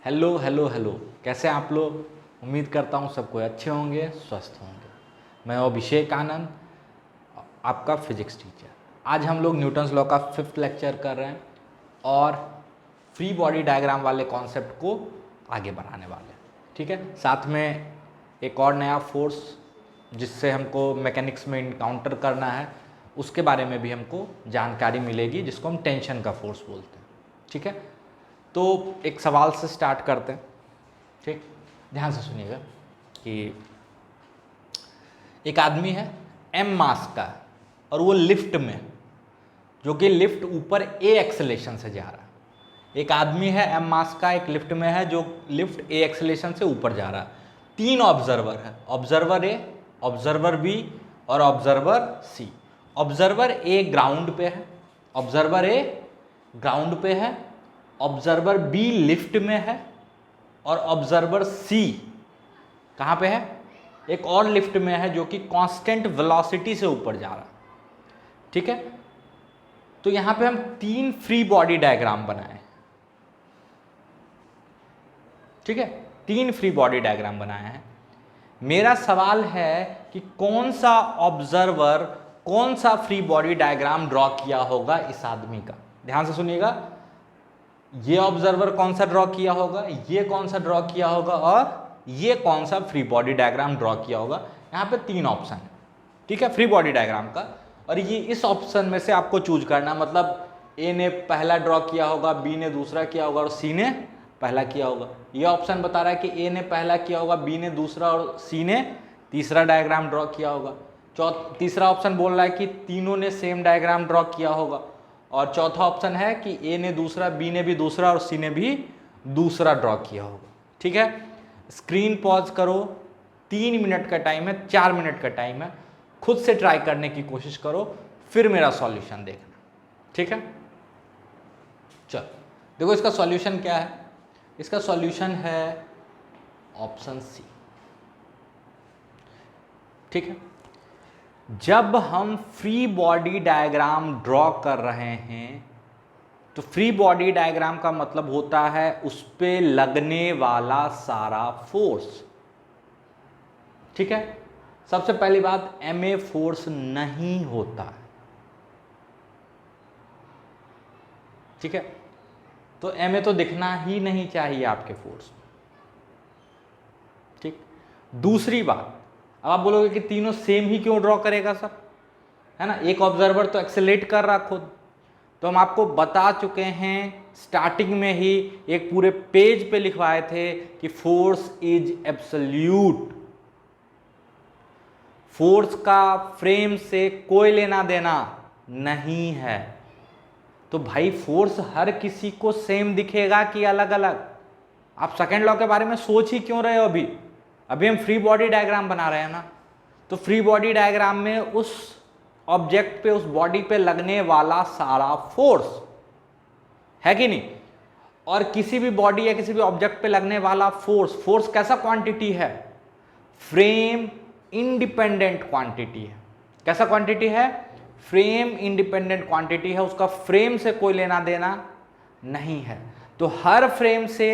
Hello hello hello, कैसे हैं आप लोग। उम्मीद करता हूँ सबको अच्छे होंगे, स्वस्थ होंगे। मैं अभिषेक आनंद, आपका फिजिक्स टीचर। आज हम लोग न्यूटन्स लॉ का 5th लेक्चर कर रहे हैं और फ्री बॉडी डायग्राम वाले कॉन्सेप्ट को आगे बढ़ाने वाले हैं। ठीक है, साथ में एक और नया फोर्स जिससे हमको मैकेनिक्स में इनकाउंटर करना है, उसके बारे में भी हमको जानकारी मिलेगी, जिसको हम टेंशन का फोर्स बोलते हैं। ठीक है, तो एक सवाल से स्टार्ट करते हैं। ठीक, ध्यान से सुनिएगा कि एक आदमी है m मास का और वो लिफ्ट में, जो कि लिफ्ट ऊपर a एक्सेलेरेशन से जा रहा है। एक आदमी है m मास का, एक लिफ्ट में है जो लिफ्ट a एक्सेलेरेशन से ऊपर जा रहा है। 3 ऑब्जर्वर है, ऑब्जर्वर A, ऑब्जर्वर B और observer C। Observer A ground पे है, ऑब्जर्वर A ग्राउंड पे है, ऑब्जर्वर B लिफ्ट में है और ऑब्जर्वर C कहाँ पे है, एक और लिफ्ट में है जो कि कांस्टेंट वेलोसिटी से ऊपर जा रहा है। ठीक है, तो यहां पे हम 3 फ्री बॉडी डायग्राम बनाए। ठीक है, 3 फ्री बॉडी डायग्राम बनाए हैं। मेरा सवाल है कि कौन सा ऑब्जर्वर कौन सा फ्री बॉडी डायग्राम ड्रॉ किया होगा इस आदमी का। ध्यान से सुनिएगा, ये ऑब्जर्वर कौन सा ड्रॉ किया होगा, ये कौन सा ड्रॉ किया होगा और ये कौन सा फ्री बॉडी डायग्राम ड्रॉ किया होगा। यहाँ पे 3 ऑप्शन है। ठीक है, फ्री बॉडी डायग्राम का, और ये इस ऑप्शन में से आपको चूज करना, मतलब ए ने पहला ड्रॉ किया होगा, बी ने दूसरा किया होगा और सी ने पहला किया होगा। ये ऑप्शन बता रहा है कि ए ने पहला किया होगा, बी ने दूसरा और सी ने तीसरा डायग्राम ड्रॉ किया होगा। तीसरा ऑप्शन बोल रहा है कि तीनों ने सेम डायग्राम ड्रॉ किया होगा, और चौथा ऑप्शन है कि ए ने दूसरा, बी ने भी दूसरा और सी ने भी दूसरा ड्रॉ किया होगा। ठीक है, स्क्रीन पॉज करो, 3 मिनट का टाइम है, 4 मिनट का टाइम है, खुद से ट्राई करने की कोशिश करो, फिर मेरा सॉल्यूशन देखना। ठीक है, चलो देखो इसका सॉल्यूशन क्या है। इसका सॉल्यूशन है ऑप्शन सी। ठीक है, जब हम फ्री बॉडी डायग्राम ड्रॉ कर रहे हैं तो फ्री बॉडी डायग्राम का मतलब होता है उस पे लगने वाला सारा फोर्स। ठीक है, सबसे पहली बात, ma फोर्स नहीं होता है। ठीक है, तो ma तो दिखना ही नहीं चाहिए आपके फोर्स में। ठीक, दूसरी बात, अब आप बोलोगे कि तीनों सेम ही क्यों ड्रॉ करेगा सब, है ना, एक ऑब्जर्वर तो एक्सेलेरेट कर रहा खुद। तो हम आपको बता चुके हैं स्टार्टिंग में ही, एक पूरे पेज पे लिखवाए थे कि फोर्स इज एब्सोल्यूट। फोर्स का फ्रेम से कोई लेना देना नहीं है। तो भाई फोर्स हर किसी को सेम दिखेगा कि अलग अलग। आप सेकेंड लॉ के बारे में सोच ही क्यों रहे हो। अभी हम फ्री बॉडी डायग्राम बना रहे हैं ना, तो फ्री बॉडी डायग्राम में उस ऑब्जेक्ट पे, उस बॉडी पे लगने वाला सारा फोर्स है कि नहीं, और किसी भी बॉडी या किसी भी ऑब्जेक्ट पे लगने वाला फोर्स कैसा क्वांटिटी है, फ्रेम इंडिपेंडेंट क्वांटिटी है। कैसा क्वांटिटी है, फ्रेम इंडिपेंडेंट क्वांटिटी है, उसका फ्रेम से कोई लेना देना नहीं है। तो हर फ्रेम से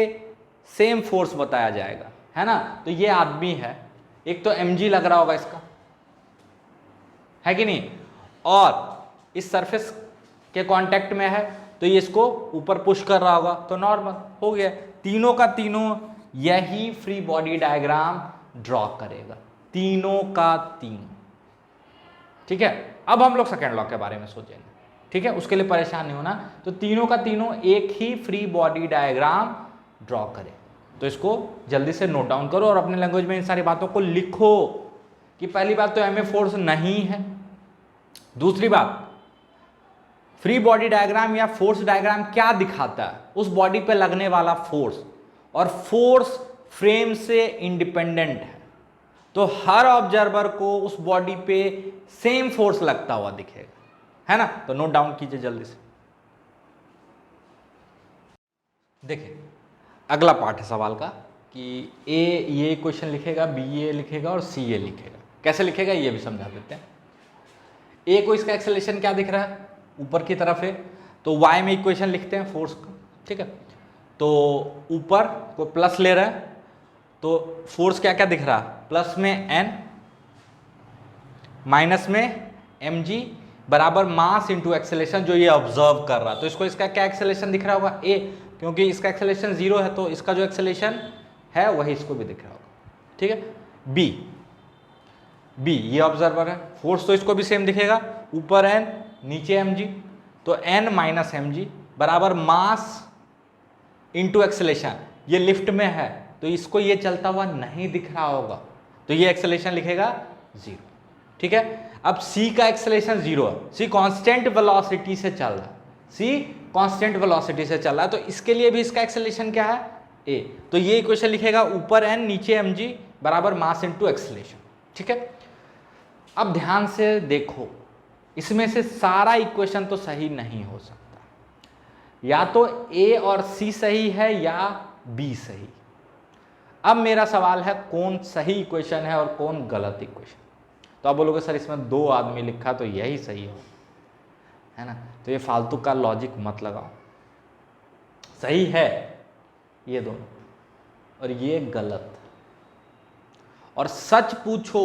सेम फोर्स बताया जाएगा, है ना। तो ये आदमी है, एक तो mg लग रहा होगा इसका, है कि नहीं, और इस सरफेस के कांटेक्ट में है तो ये इसको ऊपर पुश कर रहा होगा, तो नॉर्मल हो गया। तीनों का तीनों यही फ्री बॉडी डायग्राम ड्रॉ करेगा, तीनों का तीनों। ठीक है, अब हम लोग सेकेंड लॉ के बारे में सोचेंगे। ठीक है, उसके लिए परेशान नहीं होना। तो तीनों का तीनों एक ही फ्री बॉडी डायग्राम ड्रॉ करें। तो इसको जल्दी से नोट डाउन करो और अपने लैंग्वेज में इन सारी बातों को लिखो कि पहली बात तो ma फोर्स नहीं है। दूसरी बात, फ्री बॉडी डायग्राम या फोर्स डायग्राम क्या दिखाता है, उस बॉडी पे लगने वाला फोर्स, और फोर्स फ्रेम से इंडिपेंडेंट है। तो हर ऑब्जर्वर को उस बॉडी पे सेम फोर्स लगता हुआ दिखेगा, है ना। तो नोट डाउन कीजिए जल्दी से। देखिए अगला पार्ट है सवाल का कि ए ये क्वेश्चन लिखेगा, बी ये लिखेगा और सी ये लिखेगा। कैसे लिखेगा ये भी समझा देते हैं। ए को इसका एक्सेलरेशन क्या दिख रहा है, ऊपर की तरफ है, तो वाई में इक्वेशन लिखते हैं फोर्स का। ठीक है, तो ऊपर को प्लस ले रहा है, तो फोर्स क्या क्या दिख रहा, प्लस में n माइनस में mg बराबर मास इंटू एक्सेलेरेशन जो ये ऑब्जर्व कर रहा। तो इसको इसका क्या एक्सेलेरेशन दिख रहा होगा, a, क्योंकि इसका एक्सेलेरेशन 0 है तो इसका जो एक्सेलेरेशन है वही इसको भी दिख रहा होगा। ठीक है। b ये ऑब्जर्वर है, फोर्स तो इसको भी सेम दिखेगा, ऊपर n नीचे mg, तो n माइनस mg बराबर मास इंटू एक्सेलेरेशन। ये लिफ्ट में है तो इसको ये चलता हुआ नहीं दिख रहा होगा, तो ये एक्सेलेरेशन लिखेगा 0। ठीक है। अब c का एक्सेलेरेशन 0 है, c कांस्टेंट वेलोसिटी से चल रहा है, c कांस्टेंट वेलोसिटी से चल रहा है, तो इसके लिए भी इसका एक्सेलेरेशन क्या है, a। तो ये इक्वेशन लिखेगा ऊपर n नीचे mg बराबर मास इंटू एक्सेलेरेशन। ठीक है। अब ध्यान से देखो, इसमें से सारा इक्वेशन तो सही नहीं हो सकता, या तो a और c सही है या b सही। अब मेरा सवाल है कौन सही इक्वेशन है और कौन गलत इक्वेशन। तो आप बोलोगे सर इसमें 2 आदमी लिखा तो यही सही है ना, तो ये फालतू का लॉजिक मत लगाओ। सही है ये दोनों और ये गलत। और सच पूछो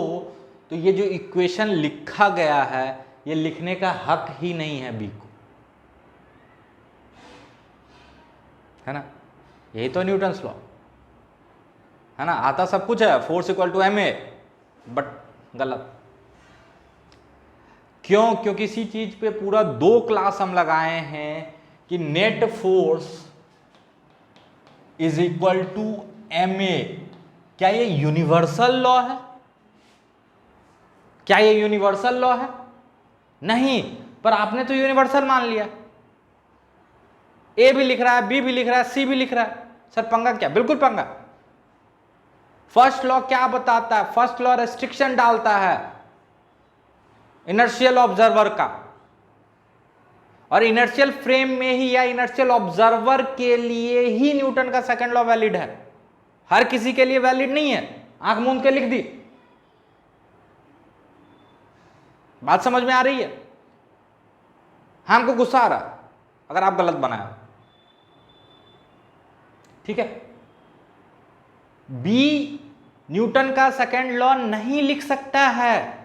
तो ये जो इक्वेशन लिखा गया है ये लिखने का हक ही नहीं है बी को, है ना। यही तो न्यूटन्स लॉ है ना, आता सब कुछ है, force equal to ma, but गलत। क्यों? क्योंकि इसी चीज पे पूरा 2 क्लास हम लगाए हैं कि net force is equal to ma। क्या ये यूनिवर्सल लॉ है? क्या ये यूनिवर्सल लॉ है? नहीं, पर आपने तो यूनिवर्सल मान लिया। ए भी लिख रहा है, बी भी लिख रहा है, सी भी लिख रहा है। सर पंगा क्या? बिल्कुल पंगा। फर्स्ट लॉ क्या बताता है? फर्स्ट लॉ रेस्ट्रिक्शन डालता है इनर्शियल ऑब्जर्वर का, और इनर्शियल फ्रेम में ही या इनर्शियल ऑब्जर्वर के लिए ही न्यूटन का सेकंड लॉ वैलिड है, हर किसी के लिए वैलिड नहीं है। आंख मूंद के लिख दी। बात समझ में आ रही है? हमको गुस्सा आ रहा अगर आप गलत बनाया। ठीक है। बी न्यूटन का सेकंड लॉ नहीं लिख सकता है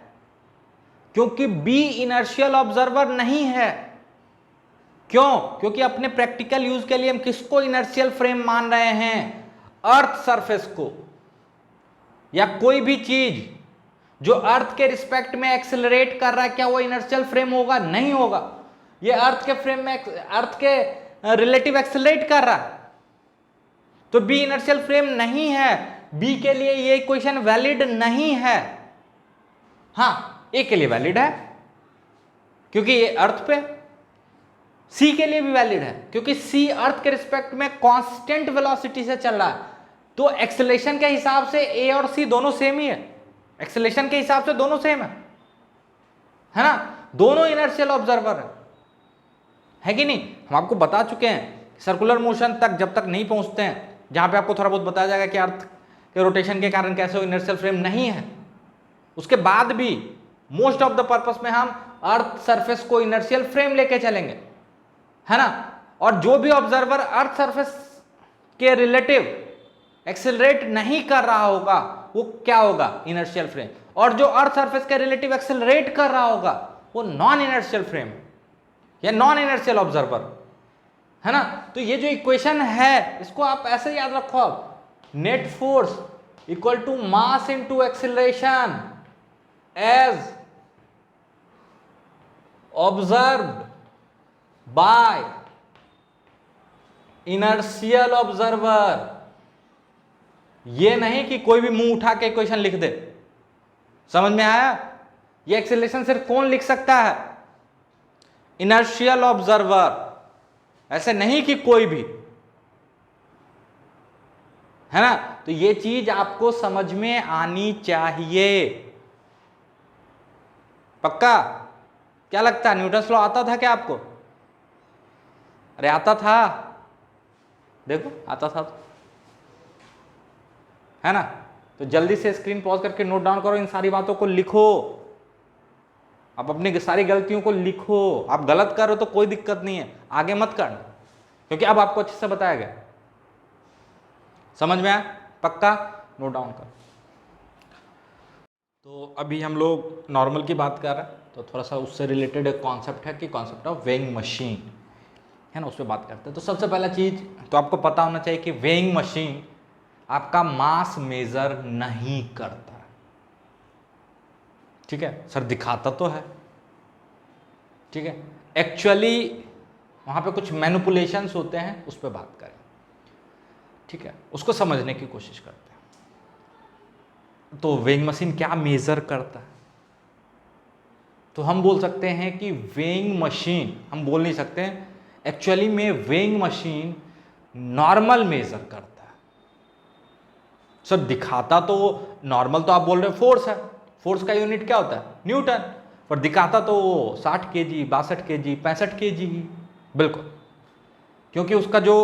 क्योंकि बी इनर्शियल ऑब्जर्वर नहीं है। क्यों? क्योंकि अपने प्रैक्टिकल यूज के लिए हम किसको इनर्शियल फ्रेम मान रहे हैं? अर्थ सरफेस को, या कोई भी चीज जो अर्थ के रिस्पेक्ट में एक्सेलरेट कर रहा है, क्या वो इनर्शियल फ्रेम होगा? नहीं होगा। ये अर्थ के फ्रेम में, अर्थ के रिलेटिव एक्सेलरेट कर रहा है, तो बी इनर्शियल फ्रेम नहीं है। बी के लिए ये इक्वेशन वैलिड नहीं है। हाँ, ए के लिए वैलिड है क्योंकि ये अर्थ पे। सी के लिए भी वैलिड है क्योंकि सी अर्थ के रिस्पेक्ट में कांस्टेंट वेलोसिटी से चल रहा है, तो एक्सेलरेशन के हिसाब से ए और सी दोनों सेम ही है। एक्सेलरेशन के हिसाब से दोनों सेम है ना, दोनों इनर्शियल ऑब्जर्वर है कि नहीं। हम आपको बता चुके हैं सर्कुलर मोशन तक जब तक नहीं पहुंचते हैं, जहां पे आपको थोड़ा बहुत बताया जाएगा कि अर्थ के रोटेशन के कारण कैसे वो इनर्शियल फ्रेम नहीं है, उसके बाद भी मोस्ट ऑफ द पर्पस में हम अर्थ सरफेस को इनर्शियल फ्रेम लेके चलेंगे, है ना। और जो भी ऑब्जर्वर अर्थ सरफेस के रिलेटिव एक्सेलरेट नहीं कर रहा होगा वो क्या होगा? Inertial frame. और जो अर्थ सरफेस के रिलेटिव एक्सेलरेट कर रहा होगा वो नॉन इनर्शियल फ्रेम या नॉन इनर्शियल ऑब्जर्वर, है ना। तो ये जो इक्वेशन है इसको आप ऐसे याद रखो, आप net force equal to mass into acceleration as observed by inertial observer. ये नहीं कि कोई भी मुंह उठा के इक्वेशन लिख दे। समझ में आया? ये एक्सेलरेशन सिर्फ कौन लिख सकता है? इनर्शियल ऑब्जर्वर, ऐसे नहीं कि कोई भी, है ना। तो ये चीज आपको समझ में आनी चाहिए। पक्का? क्या लगता है न्यूटन्स लॉ आता था क्या आपको? अरे आता था, देखो आता था तो, है ना। तो जल्दी से स्क्रीन पॉज करके नोट डाउन करो, इन सारी बातों को लिखो, आप अपनी सारी गलतियों को लिखो। आप गलत कर रहे हो तो कोई दिक्कत नहीं है, आगे मत करना, क्योंकि अब आपको अच्छे से बताया गया। समझ में आया? पक्का नोट डाउन कर। तो अभी हम लोग नॉर्मल की बात कर रहे हैं, तो थोड़ा सा उससे रिलेटेड एक कॉन्सेप्ट है कि कॉन्सेप्ट ऑफ वेइंग मशीन है ना, उस पर बात करते हैं। तो सबसे पहला चीज तो आपको पता होना चाहिए कि वेइंग मशीन आपका मास मेजर नहीं करता। ठीक है सर, दिखाता तो है, ठीक है, एक्चुअली वहां पे कुछ मैनिपुलेशंस होते हैं, उस पर बात करें। ठीक है, उसको समझने की कोशिश करते हैं। तो वेइंग मशीन क्या मेजर करता है? तो हम बोल सकते हैं कि वेइंग मशीन, हम बोल नहीं सकते हैं, एक्चुअली में वेइंग मशीन नॉर्मल मेजर करता है। सर दिखाता तो नॉर्मल, तो आप बोल रहे हो फोर्स है, फोर्स का यूनिट क्या होता है? न्यूटन। पर दिखाता तो 60 kg, 62 kg, 65 kg ही। बिल्कुल, क्योंकि उसका जो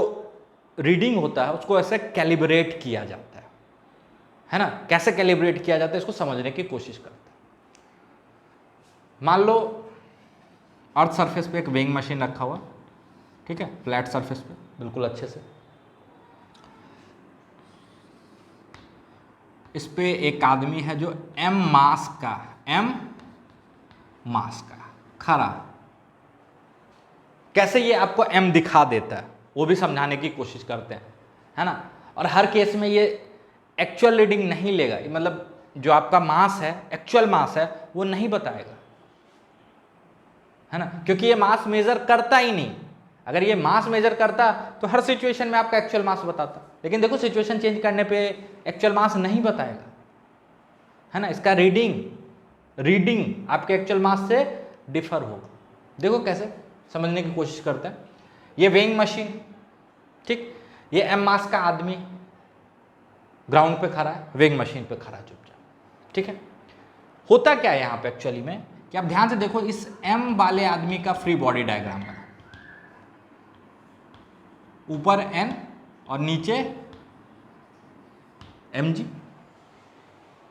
रीडिंग होता है उसको ऐसे कैलिब्रेट किया जाता है ना। कैसे कैलिब्रेट किया जाता है इसको समझने की कोशिश करते हैं। मान लो अर्थ सरफेस पे एक वेइंग मशीन रखा हुआ, ठीक है, फ्लैट सरफेस पे बिल्कुल अच्छे से। इस पे एक आदमी है जो m मास का खड़ा। कैसे ये आपको m दिखा देता है वो भी समझाने की कोशिश करते हैं, है ना। और हर केस में ये एक्चुअल रीडिंग नहीं लेगा, मतलब जो आपका मास है, एक्चुअल मास है, वो नहीं बताएगा, है ना, क्योंकि ये मास मेजर करता ही नहीं। अगर ये मास मेजर करता तो हर सिचुएशन में आपका एक्चुअल मास बताता, लेकिन देखो सिचुएशन चेंज करने पे एक्चुअल मास नहीं बताएगा, है ना। इसका रीडिंग आपके एक्चुअल मास से डिफर होगा। देखो कैसे समझने की कोशिश करते हैं। ये वेइंग मशीन, ठीक, ये m मास का आदमी ग्राउंड पे खड़ा है, वेइंग मशीन पे खड़ा चुपचाप। ठीक है, होता क्या है यहाँ पे एक्चुअली में कि आप ध्यान से देखो, इस m वाले आदमी का फ्री बॉडी डायग्राम है, ऊपर n और नीचे mg।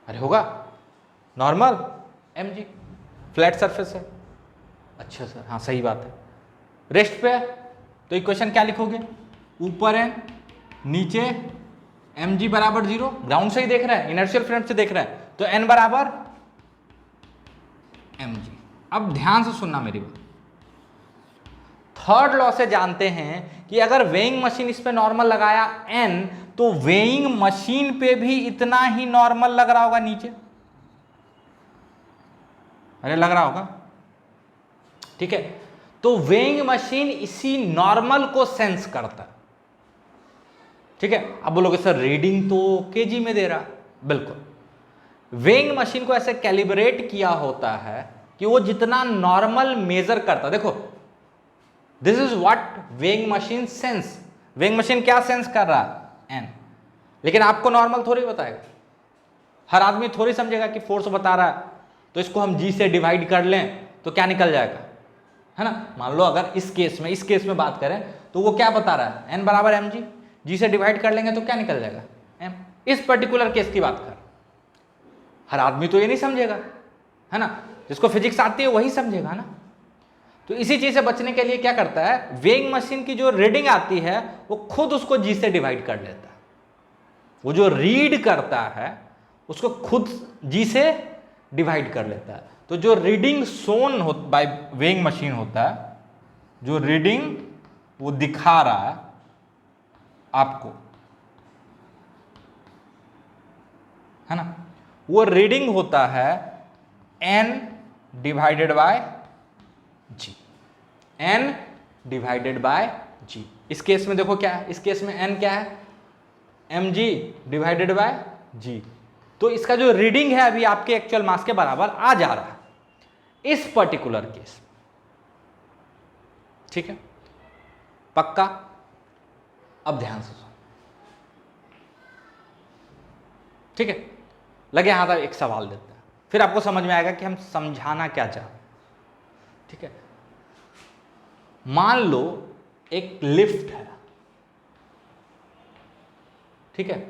अरे होगा नॉर्मल mg, फ्लैट सरफेस है। अच्छा सर, हाँ सही बात है। रेस्ट पे है तो इक्वेशन क्या लिखोगे? ऊपर n नीचे mg बराबर 0। ग्राउंड से ही देख रहा है, इनर्शियल फ्रेम से देख रहा है, तो n बराबर mg। अब ध्यान से सुनना मेरी बात। थर्ड लॉ से जानते हैं कि अगर वेइंग मशीन इस पे नॉर्मल लगाया n, तो वेइंग मशीन पे भी इतना ही नॉर्मल लग रहा होगा नीचे। अरे लग रहा होगा, ठीक है। तो वेइंग मशीन इसी नॉर्मल को सेंस करता है, ठीक है। अब बोलोगे सर रीडिंग तो केजी में दे रहा, बिल्कुल। वेइंग मशीन को ऐसे कैलिब्रेट किया होता है कि वो जितना नॉर्मल मेजर करता, देखो this is what weighing machine sense. Weighing machine क्या सेंस कर रहा है? एन। लेकिन आपको नॉर्मल थोड़ी बताएगा, हर आदमी थोड़ी समझेगा कि फोर्स बता रहा है तो इसको हम जी से डिवाइड कर लें तो क्या निकल जाएगा, है ना। मान लो अगर इस केस में बात करें तो वो क्या बता रहा है? एन बराबर एम जी, जी से डिवाइड कर लेंगे तो क्या निकल जाएगा? एम। इस पर्टिकुलर केस की बात कर, हर आदमी तो ये नहीं समझेगा, है ना। जिसको फिजिक्स आती है वही समझेगा ना। तो इसी चीज से बचने के लिए क्या करता है, वेइंग मशीन की जो रीडिंग आती है वो खुद उसको जी से डिवाइड कर लेता है। वो जो रीड करता है उसको खुद जी से डिवाइड कर लेता है। तो जो रीडिंग सोन बाय वेइंग मशीन होता है, जो रीडिंग वो दिखा रहा है आपको, है ना, वो रीडिंग होता है n divided by g, n divided by g। इस केस में देखो क्या है, इस केस में n क्या है? mg divided by g। तो इसका जो रीडिंग है अभी आपके एक्चुअल मास के बराबर आ जा रहा है इस पर्टिकुलर केस, ठीक है, पक्का। अब ध्यान से सुनो, ठीक है। लगे हाथ, एक सवाल देते हैं, फिर आपको समझ में आएगा कि हम समझाना क्या चाहते हैं, ठीक है। मान लो एक लिफ्ट है, ठीक है।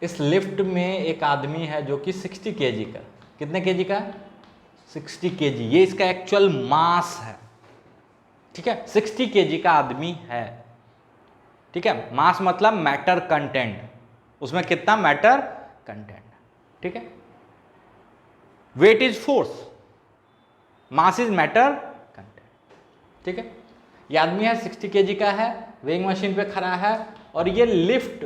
इस लिफ्ट में एक आदमी है जो कि 60 kg का, कितने केजी का? 60 kg। ये इसका एक्चुअल मास है, ठीक है। 60 kg का आदमी है, ठीक है, मास मतलब मैटर कंटेंट, उसमें कितना मैटर कंटेंट, ठीक है। Weight is force, mass is matter content, ठीक है। ये आदमी है 60 केजी का है, वेइंग मशीन पे खड़ा है और ये लिफ्ट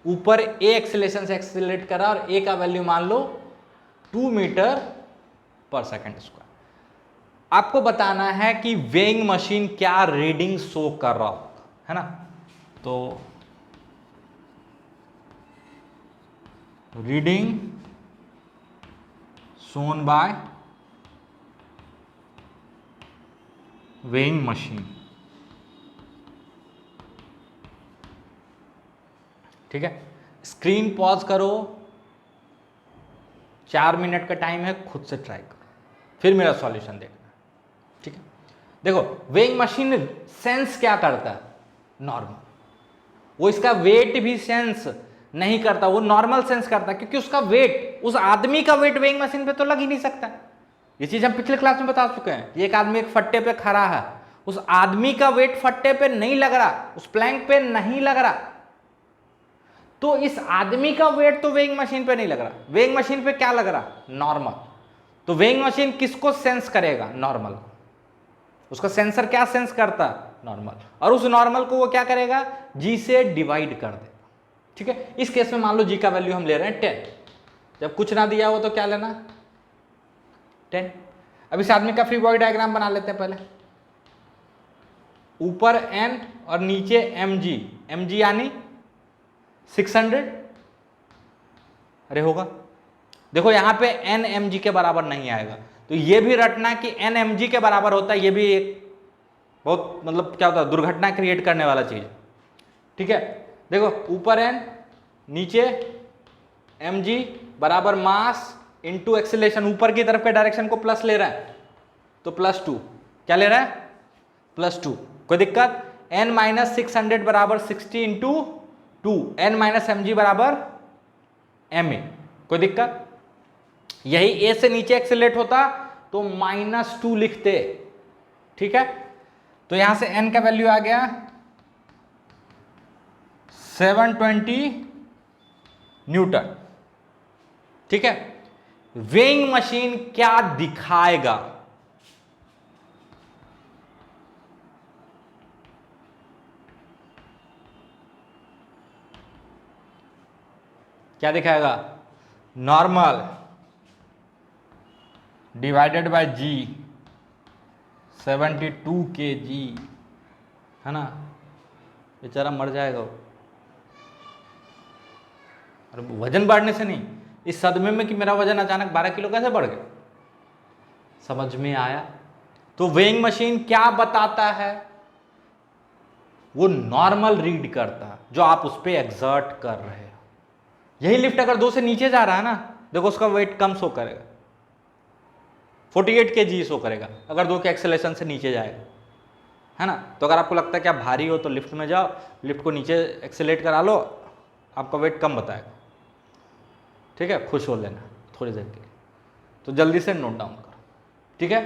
ऊपर ए एक्सेलेरेशन से एक्सेलरेट करा और ए का वैल्यू मान लो 2 मीटर पर सेकंड स्क्वायर। आपको बताना है कि वेइंग मशीन क्या रीडिंग शो कर रहा होगा, है ना। तो reading shown by weighing machine, ठीक है। स्क्रीन पॉज करो, 4 मिनट का टाइम है, खुद से ट्राई करो, फिर मेरा सॉल्यूशन देखना, ठीक है। देखो वेइंग मशीन सेंस क्या करता है, नॉर्मल, वो इसका वेट भी सेंस नहीं करता, वो नॉर्मल सेंस करता है, क्योंकि उसका वेट, उस आदमी का वेट वेइंग मशीन पे तो लग ही नहीं सकता। ये चीज हम पिछले क्लास में बता चुके हैं कि एक आदमी एक फट्टे पे खड़ा है, उस आदमी का वेट फट्टे पे नहीं लग रहा, उस प्लैंक पे नहीं लग रहा, तो इस आदमी का वेट तो वेइंग मशीन पे नहीं लग रहा, वेइंग मशीन पे क्या लग रहा, नॉर्मल। तो वेइंग मशीन किसको सेंस करेगा, नॉर्मल। उसका सेंसर क्या सेंस करता है, नॉर्मल, और उस नॉर्मल को वो क्या करेगा, जी से डिवाइड कर देगा, ठीक है। इस केस में मान लो जी का वैल्यू हम ले रहे हैं 10, जब कुछ ना दिया हो तो क्या लेना, 10। अब इस आदमी का फ्री बॉडी डायग्राम बना लेते हैं पहले, ऊपर एन और नीचे एम जी यानी 600, अरे होगा, देखो यहां पे एन एम जी के बराबर नहीं आएगा, तो ये भी रटना कि एन एम जी के बराबर होता है, ये भी एक बहुत मतलब क्या होता है, दुर्घटना क्रिएट करने वाला चीज, ठीक है। देखो ऊपर एन नीचे एम जी बराबर मास इंटू एक्सेलरेशन, ऊपर की तरफ के डायरेक्शन को प्लस ले रहा है तो +2, क्या ले रहा है, +2, कोई दिक्कत। n माइनस 600 बराबर 60 into 2, N minus M G बराबर एम ए, कोई दिक्कत। यही ए से नीचे एक्सेलरेट होता तो -2 लिखते, ठीक है। तो यहां से n का वैल्यू आ गया 720 न्यूटन, ठीक है। वेइंग मशीन क्या दिखाएगा, क्या दिखाएगा, normal divided by G, 72 kg, है ना, बेचारा मर जाएगा वो। और वजन बढ़ने से नहीं, इस सदमे में कि मेरा वजन अचानक 12 किलो कैसे बढ़ गया, समझ में आया। तो वेइंग मशीन क्या बताता है, वो नॉर्मल रीड करता है जो आप उस पर एग्जर्ट कर रहे हो। यही लिफ्ट अगर 2 से नीचे जा रहा है ना, देखो उसका वेट कम शो करेगा, 48 kg शो करेगा अगर 2 के एक्सेलेरेशन से नीचे जाएगा, है ना। तो अगर आपको लगता है कि आप भारी हो तो लिफ्ट में जाओ, लिफ्ट को नीचे एक्सेलेरेट करा लो, आपका वेट कम बताएगा, ठीक है। खुश हो लेना थोड़ी देर के लिए, तो जल्दी से नोट डाउन करो, ठीक है,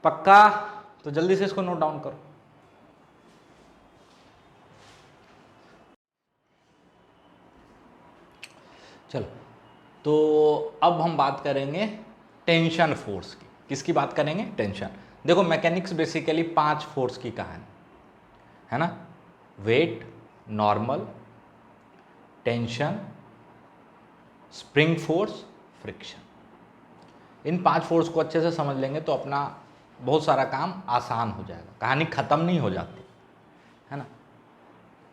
पक्का। तो जल्दी से इसको नोट डाउन करो। चलो, तो अब हम बात करेंगे टेंशन फोर्स की। किसकी बात करेंगे, टेंशन। देखो मैकेनिक्स बेसिकली 5 फोर्स की कहानी है ना, weight, normal, tension, spring force, friction. इन 5 फोर्स को अच्छे से समझ लेंगे तो अपना बहुत सारा काम आसान हो जाएगा, कहानी खत्म नहीं हो जाती, है ना।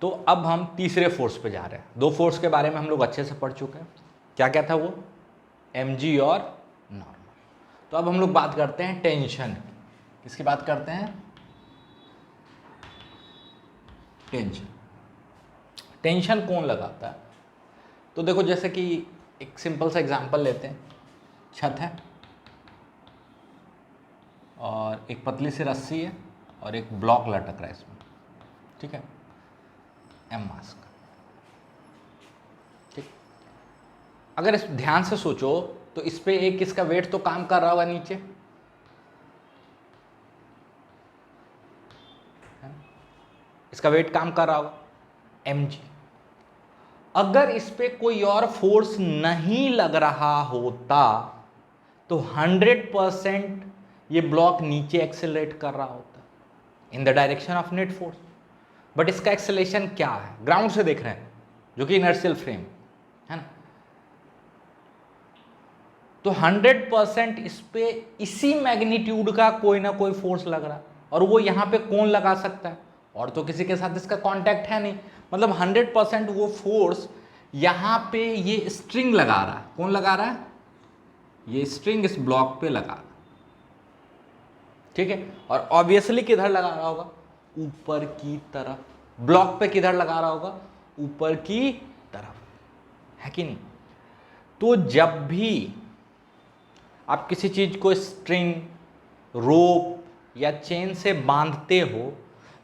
तो अब हम तीसरे फोर्स पे जा रहे हैं। 2 फोर्स के बारे में हम लोग अच्छे से पढ़ चुके हैं, क्या क्या था वो, mg और नॉर्मल। तो अब हम लोग बात करते हैं टेंशन की। किसकी बात करते हैं, टेंशन। टेंशन कौन लगाता है, तो देखो जैसे कि एक सिंपल सा एग्जांपल लेते हैं, छत है और एक पतली सी रस्सी है और एक ब्लॉक लटक रहा है इसमें, ठीक है, एम मास का, ठीक। अगर इस ध्यान से सोचो तो इस पे एक इसका वेट तो काम कर रहा होगा नीचे, है ना, इसका वेट काम कर रहा होगा mg। अगर इस पे कोई और फोर्स नहीं लग रहा होता तो 100% ये ब्लॉक नीचे एक्सेलरेट कर रहा होता in the direction of net force. But इसका एक्सेलेरेशन क्या है, ग्राउंड से देख रहे हैं जो कि इनर्शियल फ्रेम है ना, तो 100% इस पे इसी मैग्नीट्यूड का कोई ना कोई फोर्स लग रहा है, और वो यहां पे कौन लगा सकता है, और तो किसी के साथ इसका कांटेक्ट है नहीं। मतलब 100% वो फोर्स यहां पे ये स्ट्रिंग लगा रहा है। कौन लगा रहा है, ये स्ट्रिंग इस ब्लॉक पे लगा रहा है, ठीक है। और ऑब्वियसली किधर लगा रहा होगा, ऊपर की तरफ। ब्लॉक पे किधर लगा रहा होगा, ऊपर की तरफ, है कि नहीं। तो जब भी आप किसी चीज को स्ट्रिंग, रोप या चेन से बांधते हो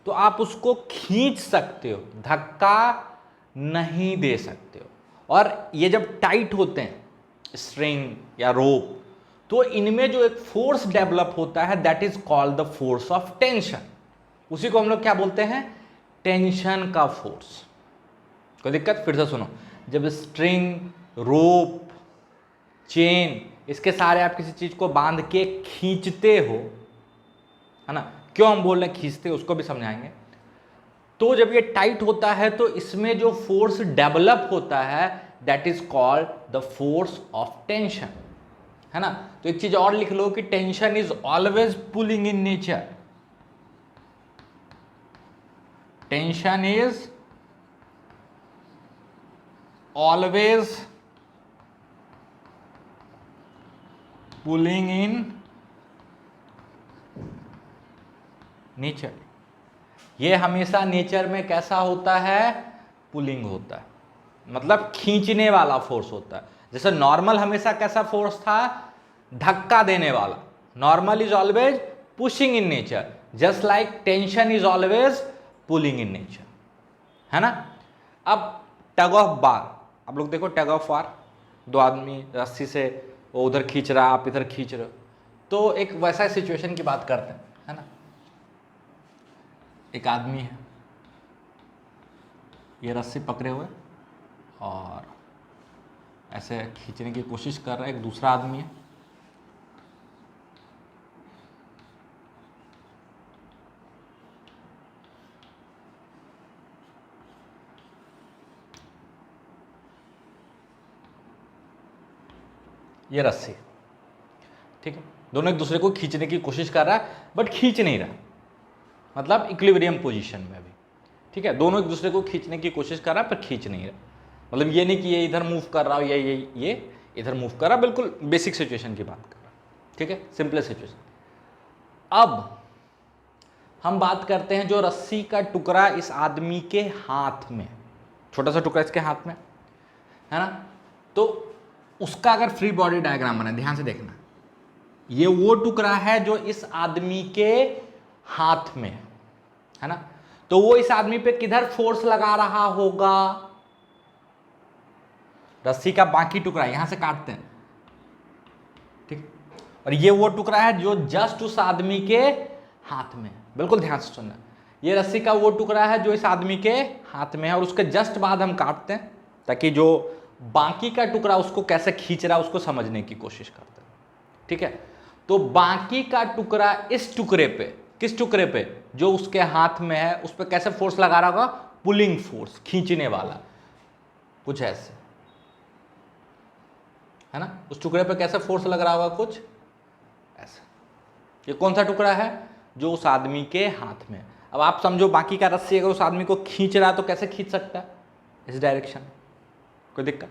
तो आप उसको खींच सकते हो, धक्का नहीं दे सकते हो। और ये जब टाइट होते हैं स्ट्रिंग या रोप, तो इनमें जो एक फोर्स डेवलप होता है that is called the force of tension. उसी को हम लोग क्या बोलते हैं, टेंशन का फोर्स। कोई दिक्कत, फिर से सुनो। जब स्ट्रिंग, रोप, चेन, इसके सारे आप किसी चीज को बांध के खींचते हो, है ना, क्यों हम बोल रहे हैं खींचते हो उसको भी समझाएंगे। तो जब ये टाइट होता है तो इसमें जो फोर्स डेवलप होता है that is called the force of tension, है ना। तो एक चीज और लिख लो कि tension is always pulling in nature. Tension is always pulling in nature. ये हमेशा नेचर में कैसा होता है, पुलिंग होता है, मतलब खींचने वाला फोर्स होता है। जैसे नॉर्मल हमेशा कैसा फोर्स था, धक्का देने वाला। Normal is always pushing in nature, just like tension is always pulling in nature, है ना। अब टग ऑफ बार, आप लोग देखो टग ऑफ बार, दो आदमी रस्सी से, वो उधर खींच रहा, आप इधर खींच रहे हो, तो एक वैसा सिचुएशन की बात करते हैं, है ना। एक आदमी है, ये रस्सी पकड़े हुए और ऐसे खींचने की कोशिश कर रहा है। एक दूसरा आदमी है, ये रस्सी, ठीक है। दोनों एक दूसरे को खींचने की कोशिश कर रहा है बट खींच नहीं रहा, मतलब इक्विलिब्रियम पोजीशन में भी, ठीक है। दोनों एक दूसरे को खींचने की कोशिश कर रहा है पर खींच नहीं रहा। मतलब ये नहीं कि ये इधर मूव कर रहा हो या ये इधर मूव कर रहा, बिल्कुल बेसिक सिचुएशन की बात कर रहा, ठीक है, सिंपल सिचुएशन। अब हम बात करते हैं जो रस्सी का टुकड़ा इस आदमी के हाथ में, छोटा सा टुकड़ा इसके हाथ में, है ना। तो उसका अगर फ्री बॉडी डायग्राम बना, ध्यान से देखना, ये वो टुकड़ा है जो इस आदमी के हाथ में है ना। तो वो इस आदमी पे किधर फोर्स लगा रहा होगा, रस्सी का बाकी टुकड़ा, यहां से काटते हैं, ठीक। और ये वो टुकड़ा है जो जस्ट उस आदमी के हाथ में, बिल्कुल ध्यान से सुनना, ये रस्सी का वो टुकड़ा है जो इस आदमी के हाथ में है, और उसके जस्ट बाद हम काटते हैं ताकि जो बाकी का टुकड़ा उसको कैसे खींच रहा है उसको समझने की कोशिश करते हैं, ठीक है। तो बाकी का टुकड़ा इस टुकड़े पे, किस टुकड़े पे, जो उसके हाथ में है, उस पर कैसे फोर्स लगा रहा होगा, पुलिंग फोर्स, खींचने वाला, कुछ ऐसे, है ना। उस टुकड़े पे कैसे फोर्स लग रहा होगा, कुछ ऐसा। ये कौन सा टुकड़ा है, जो उस आदमी के हाथ में। अब आप समझो बाकी का रस्सी अगर उस आदमी को खींच रहा है तो कैसे खींच सकता है, इस डायरेक्शन में, कोई दिक्कत।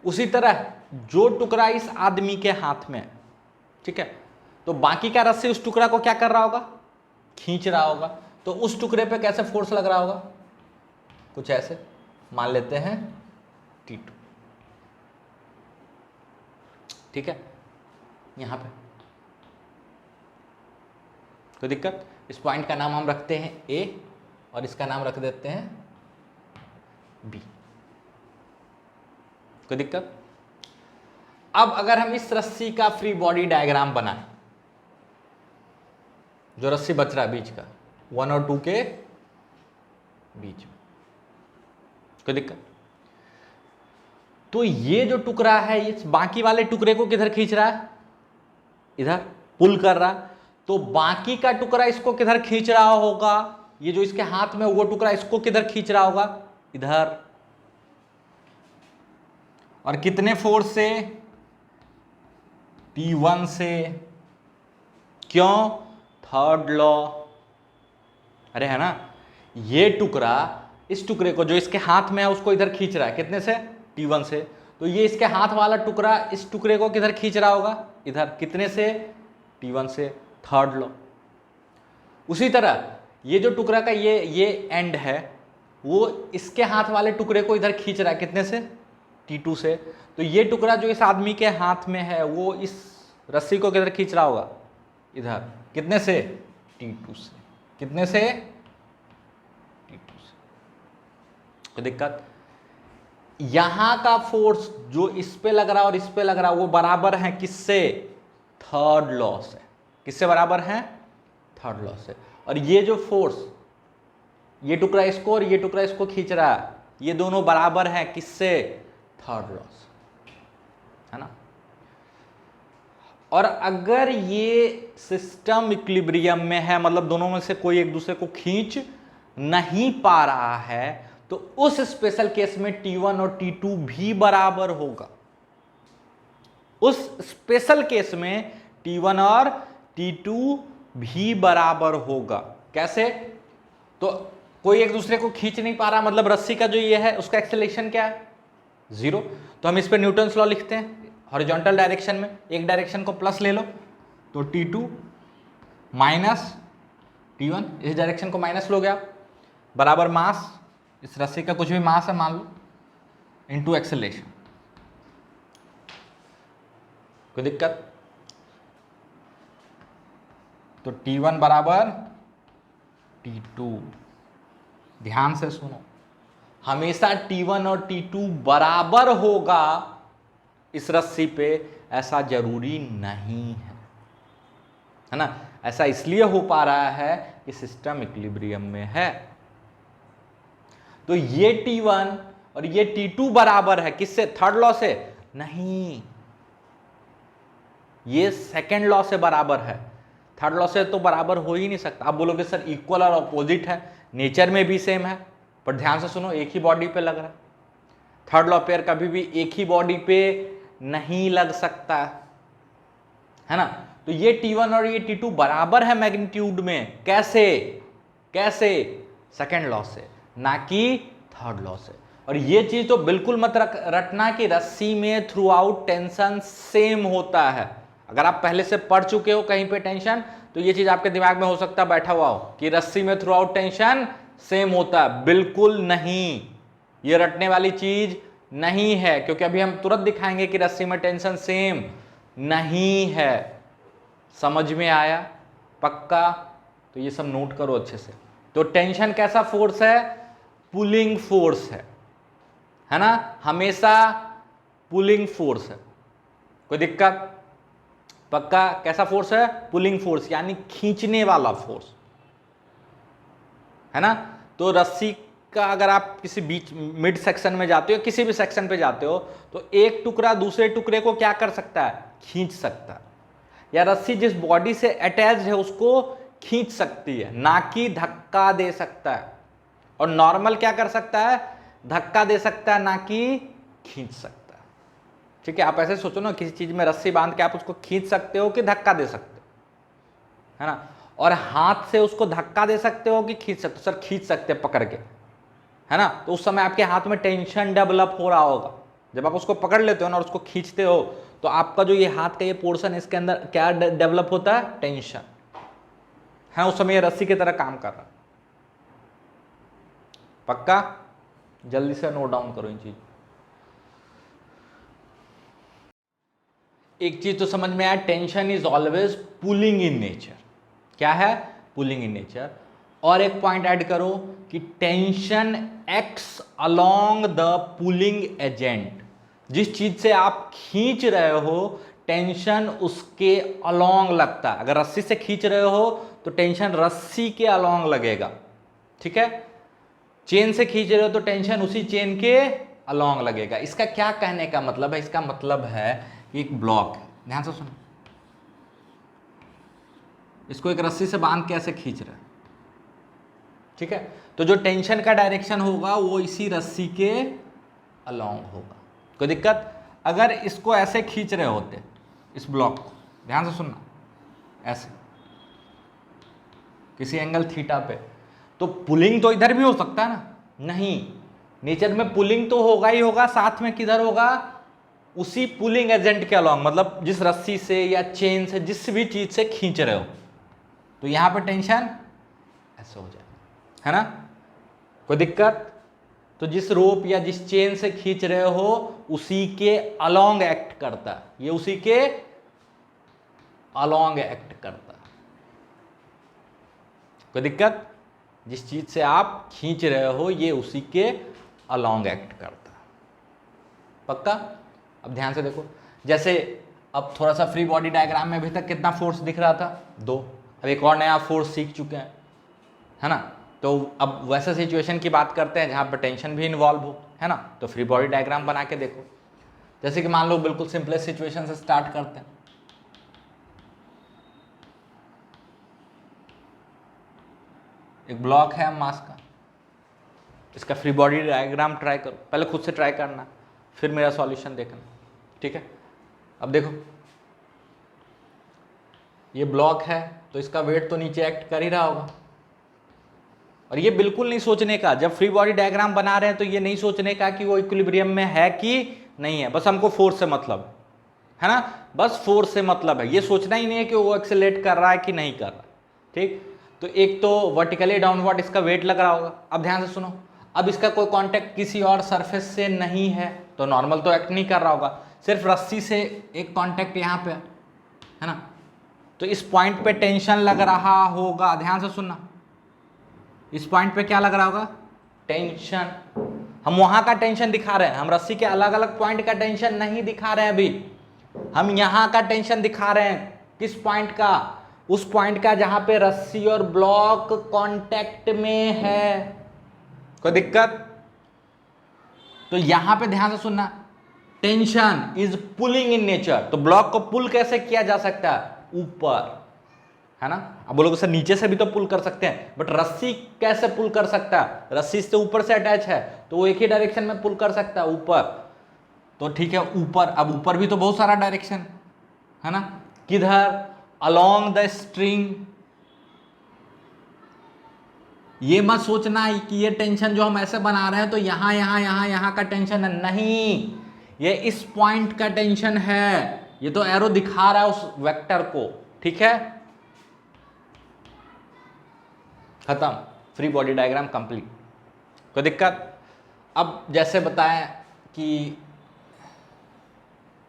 उसी तरह जो टुकड़ा इस आदमी के हाथ में है, ठीक है, तो बाकी का रस्सी उस टुकड़ा को क्या कर रहा होगा, खींच रहा होगा। तो उस टुकड़े पे कैसे फोर्स लग रहा होगा, कुछ ऐसे, मान लेते हैं T2, ठीक है, यहां पे। कोई दिक्कत। इस पॉइंट का नाम हम रखते हैं A और इसका नाम रख देते हैं B, कोई दिक्कत। अब अगर हम इस रस्सी का फ्री बॉडी डायग्राम बनाएं, जो रस्सी बच रहा है बीच का, 1 और 2 के बीच में, कोई दिक्कत? तो ये जो टुकड़ा है इस बाकी वाले टुकड़े को किधर खींच रहा है? इधर पुल कर रहा है। तो बाकी का टुकड़ा इसको किधर खींच रहा होगा? ये जो इसके हाथ में वो टुकड़ा इसको किधर खींच रहा होगा? इधर। और कितने फोर्स से? T1 से। क्यों? Third law. अरे है ना, ये टुकड़ा इस टुकड़े को जो इसके हाथ में है उसको इधर खींच रहा है, कितने से? T1 से। तो ये इसके हाथ वाला टुकड़ा इस टुकड़े को किधर खींच रहा होगा? इधर, कितने से? T1 से, थर्ड लॉ। उसी तरह ये जो टुकड़ा का ये एंड है वो इसके हाथ वाले टुकड़े को इधर खींच रहा है, कितने से? T2 से। तो ये टुकड़ा जो इस आदमी के हाथ में है वो इस रस्सी को किधर खींच रहा होगा? इधर, कितने से? T2 से। कितने से? T2 से। कोई दिक्कत? यहां का फोर्स जो इस पे लग रहा है और इस पे लग रहा है वो बराबर है किससे? थर्ड लॉ से। किससे बराबर है? थर्ड लॉ से। और ये जो फोर्स, ये टुकड़ा इसको और ये टुकड़ा इसको खींच रहा है, ये दोनों बराबर है किससे? थर्ड लॉ से, है ना? और अगर ये सिस्टम इक्विलिब्रियम में है, मतलब दोनों में से कोई एक दूसरे को खींच नहीं पा रहा है, तो उस स्पेशल केस में T1 और T2 भी बराबर होगा। उस स्पेशल केस में T1 और T2 भी बराबर होगा। कैसे? तो कोई एक दूसरे को खींच नहीं पा रहा, मतलब रस्सी का जो ये है उसका एक्सेलरेशन क्या है? 0। तो हम इस पे न्यूटन्स लॉ लिखते हैं हॉरिजॉन्टल डायरेक्शन में, एक डायरेक्शन को प्लस ले लो तो T2 माइनस T1, इस डायरेक्शन को माइनस लोगे आप, बराबर मास, इस रस्सी का कुछ भी मास है मान लो, इनटू एक्सेलरेशन। कोई दिक्कत? तो T1 बराबर T2। ध्यान से सुनो, हमेशा T1 और T2 बराबर होगा इस रस्सी पे, ऐसा जरूरी नहीं है ना? ऐसा इसलिए हो पा रहा है कि सिस्टम इक्विलिब्रियम में है। तो ये T1 और ये T2 बराबर है किससे? थर्ड लॉ से? नहीं, ये सेकंड लॉ से बराबर है। थर्ड लॉ से तो बराबर हो ही नहीं सकता। आप बोलोगे सर इक्वल और अपोजिट है, नेचर में भी सेम है, पर ध्यान से सुनो, एक ही बॉडी पे लग रहा है। थर्ड लॉ पेयर कभी भी एक ही बॉडी पे नहीं लग सकता, है ना? तो ये T1 और ये T2 बराबर है मैग्नीट्यूड में। कैसे? कैसे? सेकंड लॉ से, ना कि थर्ड लॉ से। और ये चीज तो बिल्कुल मत रटना कि रस्सी में थ्रू आउट टेंशन सेम होता है। अगर आप पहले से पढ़ चुके हो कहीं पे टेंशन, तो ये चीज आपके दिमाग में हो सकता है बैठा हुआ हो कि रस्सी में थ्रू आउट टेंशन सेम होता है। बिल्कुल नहीं, ये रटने वाली चीज नहीं है, क्योंकि अभी हम तुरंत दिखाएंगे कि रस्सी में टेंशन सेम नहीं है। समझ में आया? पक्का? तो ये सब नोट करो अच्छे से। तो टेंशन कैसा फोर्स है? पुलिंग फोर्स है ना? हमेशा पुलिंग फोर्स है। कोई दिक्कत? पक्का? कैसा फोर्स है? पुलिंग फोर्स, यानी खींचने वाला फोर्स, है ना? तो रस्सी का अगर आप किसी बीच मिड सेक्शन में जाते हो, किसी भी सेक्शन पे जाते हो, तो एक टुकड़ा दूसरे टुकड़े को क्या कर सकता है? खींच सकता है। या रस्सी जिस बॉडी से अटैच्ड है उसको खींच सकती है, ना कि धक्का दे सकता है। और नॉर्मल क्या कर सकता है? धक्का दे सकता है, ना कि खींच सकता है। ठीक है? आप ऐसे सोचो ना, किसी चीज में रस्सी बांध के आप उसको खींच सकते हो कि धक्का दे सकते हो, है ना? और हाथ से उसको धक्का दे सकते हो कि खींच सकते हो? सर खींच सकते हैं पकड़ के, है ना? तो उस समय आपके हाथ में टेंशन डेवलप हो रहा होगा। जब आप उसको पकड़ लेते हो ना और उसको खींचते हो, तो आपका जो ये हाथ का ये पोर्शन, इसके अंदर क्या डेवलप होता है? टेंशन, है। उस समय ये रस्सी की तरह काम कर रहा। पक्का? जल्दी से नोट डाउन करो इन चीज। एक चीज तो समझ में आया, tension is always pulling in nature. क्या है? Pulling in nature. और एक पॉइंट ऐड करो कि tension acts along the pulling agent. जिस चीज से आप खींच रहे हो, टेंशन उसके अलोंग लगता है। अगर रस्सी से खींच रहे हो तो टेंशन रस्सी के अलोंग लगेगा, ठीक है। चेन से खींच रहे हो तो टेंशन उसी चेन के अलोंग लगेगा। इसका क्या कहने का मतलब है? इसका मतलब है कि एक ब्लॉक है, ध्यान से सुनो, इसको एक रस्सी से बांध के ऐसे खींच रहे हैं, ठीक है। तो जो टेंशन का डायरेक्शन होगा वो इसी रस्सी के अलोंग होगा। कोई दिक्कत? अगर इसको ऐसे खींच रहे होते, इस ब्लॉक को, ध्यान से सुनना, ऐसे किसी एंगल थीटा पे, तो पुलिंग तो इधर भी हो सकता है ना? नहीं, नेचर में पुलिंग तो होगा ही होगा, साथ में किधर होगा? उसी पुलिंग एजेंट के अलोंग, मतलब जिस रस्सी से या चेन से, जिस भी चीज से खींच रहे हो, तो यहां पे टेंशन ऐसे हो जाए, है ना? कोई दिक्कत? तो जिस रोप या जिस चेन से खींच रहे हो उसी के अलोंग एक्ट करता है, ये उसी के अलोंग एक्ट करता है। कोई दिक्कत? जिस चीज से आप खींच रहे हो ये उसी के अलोंग एक्ट करता है, पक्का? अब ध्यान से देखो, जैसे अब थोड़ा सा फ्री बॉडी डायग्राम में अभी तक कितना फोर्स दिख रहा था? 2। अब एक और नया फोर्स सीख चुके हैं, है ना? तो अब वैसे सिचुएशन की बात करते हैं जहां पर टेंशन भी इन्वॉल्व हो, है ना? तो फ्री बॉडी डायग्राम बना के देखो। जैसे कि मान लो बिल्कुल सिंपलेस्ट सिचुएशन से स्टार्ट करते हैं। एक ब्लॉक है मास का, इसका फ्री बॉडी डायग्राम ट्राई करो, पहले खुद से ट्राई करना, फिर मेरा सॉल्यूशन देखना, ठीक है? अब देखो, ये ब्लॉक है तो इसका वेट तो नीचे एक्ट कर ही रहा होगा, और ये बिल्कुल नहीं सोचने का, जब फ्री बॉडी डायग्राम बना रहे हैं तो ये नहीं सोचने का कि वो इक्विलिब्रियम में है कि नहीं है, बस हमको फोर्स से मतलब है ना, बस फोर्स से मतलब है, ये सोचना ही नहीं है कि वो एक्सेलरेट कर रहा है कि नहीं कर रहा, ठीक? तो एक तो वर्टिकली डाउनवर्ड इसका वेट लग रहा होगा। अब ध्यान से सुनो, अब इसका कोई कांटेक्ट किसी और सरफेस से नहीं है तो नॉर्मल तो एक्ट नहीं कर रहा होगा, सिर्फ रस्सी से एक कांटेक्ट यहाँ पे है ना, तो इस पॉइंट पे टेंशन लग रहा होगा। ध्यान से सुनना, इस पॉइंट पे क्या लग रहा होगा? टेंशन। हम वहां का टेंशन दिखा रहे हैं, हम रस्सी के अलग अलग पॉइंट का टेंशन नहीं दिखा रहे हैं अभी, हम यहां का टेंशन दिखा रहे हैं। किस पॉइंट का? उस पॉइंट का जहां पे रस्सी और ब्लॉक कांटेक्ट में है। कोई दिक्कत? तो यहां पे ध्यान से सुनना, tension is pulling in nature. तो ब्लॉक को पुल कैसे किया जा सकता है? ऊपर, है ना? अब बोलोगे सर नीचे से भी तो पुल कर सकते हैं, बट रस्सी कैसे पुल कर सकता है? रस्सी से ऊपर से अटैच है तो वो एक ही डायरेक्शन में पुल कर सकता है, ऊपर। तो ठीक है, ऊपर। अब ऊपर भी तो बहुत सारा डायरेक्शन है ना, किधर? Along the string. ये मत सोचना कि ये टेंशन जो हम ऐसे बना रहे हैं तो यहां यहां यहां यहां का टेंशन है, नहीं, ये इस पॉइंट का टेंशन है, ये तो एरो दिखा रहा है उस वेक्टर को, ठीक है? खत्म, फ्री बॉडी डायग्राम कंप्लीट। कोई दिक्कत? अब जैसे बताएं कि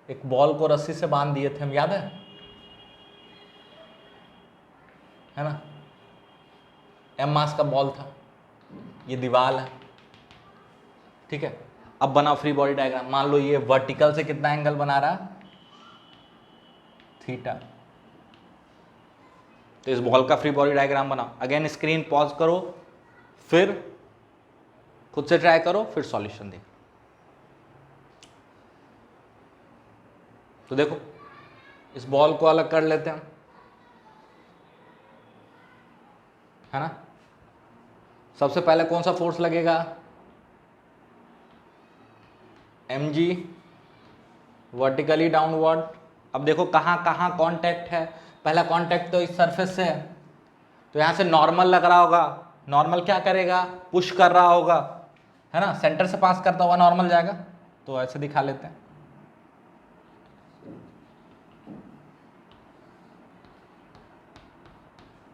एक बॉल को रस्सी से बांध दिए थे हम, याद है ना? एम मास का बॉल था, ये दीवार है, ठीक है? अब बनाओ फ्री बॉडी डायग्राम। मान लो ये वर्टिकल से कितना एंगल बना रहा है? थीटा। तो इस बॉल का फ्री बॉडी डायग्राम बनाओ। अगेन स्क्रीन पॉज करो, फिर खुद से ट्राई करो, फिर सॉल्यूशन देखो। तो देखो, इस बॉल को अलग कर लेते हैं, है ना? सबसे पहले कौन सा फोर्स लगेगा? mg, vertically downward. अब देखो कहां कहां कांटेक्ट है। पहला कांटेक्ट तो इस सरफेस से है, तो यहां से नॉर्मल लग रहा होगा। नॉर्मल क्या करेगा? पुश कर रहा होगा, है ना? सेंटर से पास करता हुआ नॉर्मल जाएगा, तो ऐसे दिखा लेते हैं।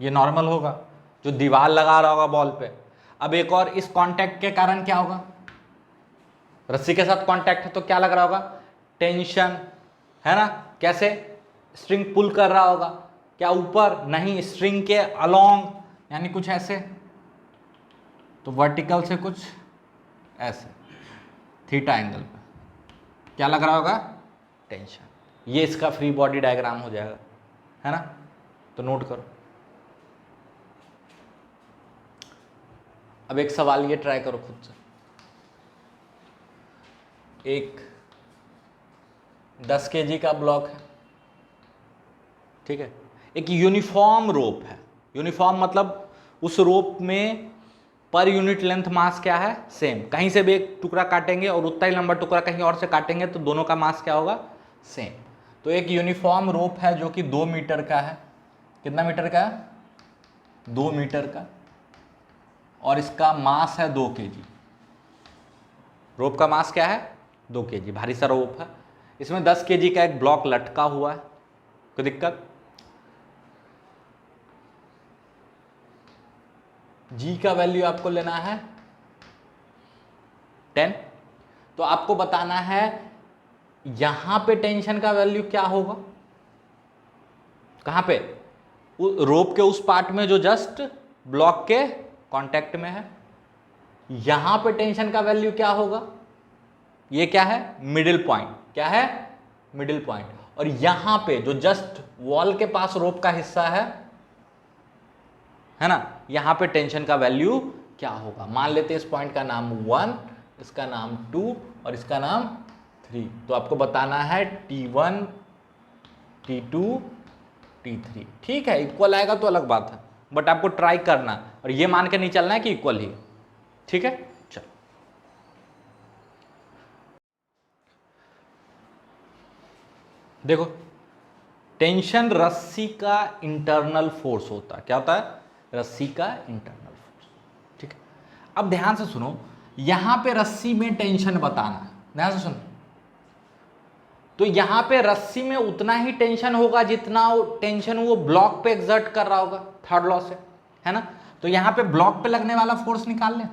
ये नॉर्मल होगा, जो दीवार लगा रहा होगा बॉल पे। अब एक और, इस कांटेक्ट के कारण क्या होगा? रस्सी के साथ कांटेक्ट है तो क्या लग रहा होगा? टेंशन, है ना? कैसे? स्ट्रिंग पुल कर रहा होगा, क्या ऊपर? नहीं, स्ट्रिंग के अलोंग, यानी कुछ ऐसे। तो वर्टिकल से कुछ ऐसे, थीटा एंगल पे क्या लग रहा होगा? टेंशन। ये इसका फ्री बॉडी डायग्राम हो जाएगा, है ना? तो नोट करो। अब एक सवाल ये ट्राई करो खुद से, एक 10 kg का ब्लॉक है, ठीक है, एक यूनिफॉर्म रोप है, यूनिफॉर्म मतलब उस रोप में पर यूनिट लेंथ मास क्या है, सेम, कहीं से भी एक टुकड़ा काटेंगे और उतना ही लंबा टुकड़ा कहीं और से काटेंगे तो दोनों का मास क्या होगा, सेम। तो एक यूनिफॉर्म रोप है जो कि 2 मीटर का है, कितना मीटर का है, 2 मीटर का, और इसका मास है 2 kg। रोप का मास क्या है, 2 kg, भारी सा रोप है, इसमें 10 kg का एक ब्लॉक लटका हुआ है, कोई दिक्कत। जी का वैल्यू आपको लेना है 10, तो आपको बताना है यहां पे टेंशन का वैल्यू क्या होगा, कहां पे, रोप के उस पार्ट में जो जस्ट ब्लॉक के कांटेक्ट में है, यहां पे टेंशन का वैल्यू क्या होगा, ये क्या है, मिडिल पॉइंट, क्या है, मिडिल पॉइंट, और यहां पे जो जस्ट वॉल के पास रोप का हिस्सा है ना, यहां पे टेंशन का वैल्यू क्या होगा। मान लेते हैं इस पॉइंट का नाम 1, इसका नाम 2 और इसका नाम 3, तो आपको बताना है T1 T2 T3, ठीक है, इक्वल आएगा तो अलग बात है, बट आपको ट्राई करना और ये मान के नहीं चलना है कि इक्वल ही, ठीक है। चलो देखो, टेंशन रस्सी का इंटरनल फोर्स होता है, क्या होता है, रस्सी का इंटरनल फोर्स, ठीक है। अब ध्यान से सुनो, यहां पे रस्सी में टेंशन बताना है, ध्यान से सुनो, तो यहां पे रस्सी में उतना ही टेंशन होगा जितना टेंशन वो ब्लॉक पे एक्सर्ट कर रहा होगा थर्ड लॉ से, है ना। तो यहां पे ब्लॉक पे लगने वाला फोर्स निकाल लें,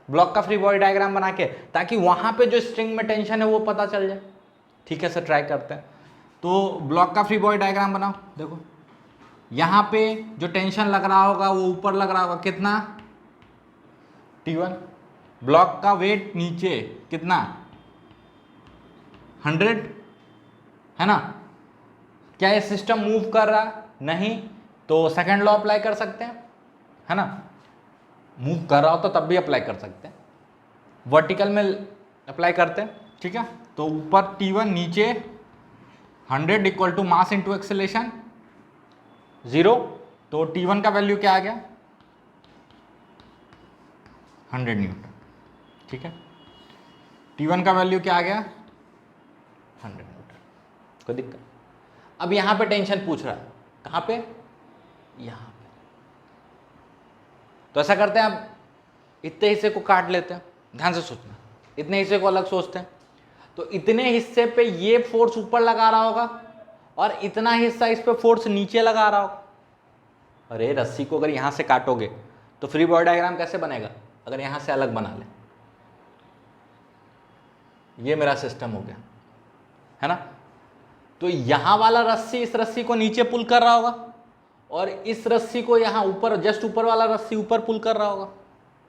ब्लॉक का फ्री बॉडी डायग्राम बना के, ताकि वहां पे जो स्ट्रिंग में टेंशन है वो पता चल जाए, ठीक है। सर ट्राई करते हैं, तो ब्लॉक का फ्री बॉडी डायग्राम बनाओ। देखो यहां पे जो टेंशन लग रहा होगा वो ऊपर लग रहा होगा, कितना, T1, ब्लॉक का वेट नीचे कितना, 100, है ना। क्या ये सिस्टम मूव कर रहा है, नहीं, तो सेकंड लॉ अप्लाई कर सकते हैं, है ना, मूव कर रहा हो तो तब भी अप्लाई कर सकते हैं, वर्टिकल में अप्लाई करते हैं, ठीक है। तो ऊपर T1, नीचे 100 equal to mass into acceleration 0, तो T1 का वैल्यू क्या आ गया, 100 न्यूटन, ठीक है। T1 का वैल्यू क्या आ गया, 100 न्यूटन, कोई दिक्कत। अब यहां पे टेंशन पूछ रहा है, कहां पे, यहां पे, तो ऐसा करते हैं, अब इतने हिस्से को काट लेते हैं, ध्यान से सोचना, इतने हिस्से को अलग सोचते हैं, तो इतने हिस्से पे ये फोर्स ऊपर लगा रहा होगा और इतना हिस्सा इस पे फोर्स नीचे लगा रहा होगा। अरे रस्सी को अगर यहां से काटोगे तो फ्री बॉडी डायग्राम कैसे बनेगा, अगर यहां से अलग बना ले, ये मेरा सिस्टम हो गया, है ना। तो यहां वाला रस्सी इस रस्सी को नीचे पुल कर रहा होगा और इस रस्सी को यहां ऊपर, जस्ट ऊपर वाला रस्सी ऊपर पुल कर रहा होगा,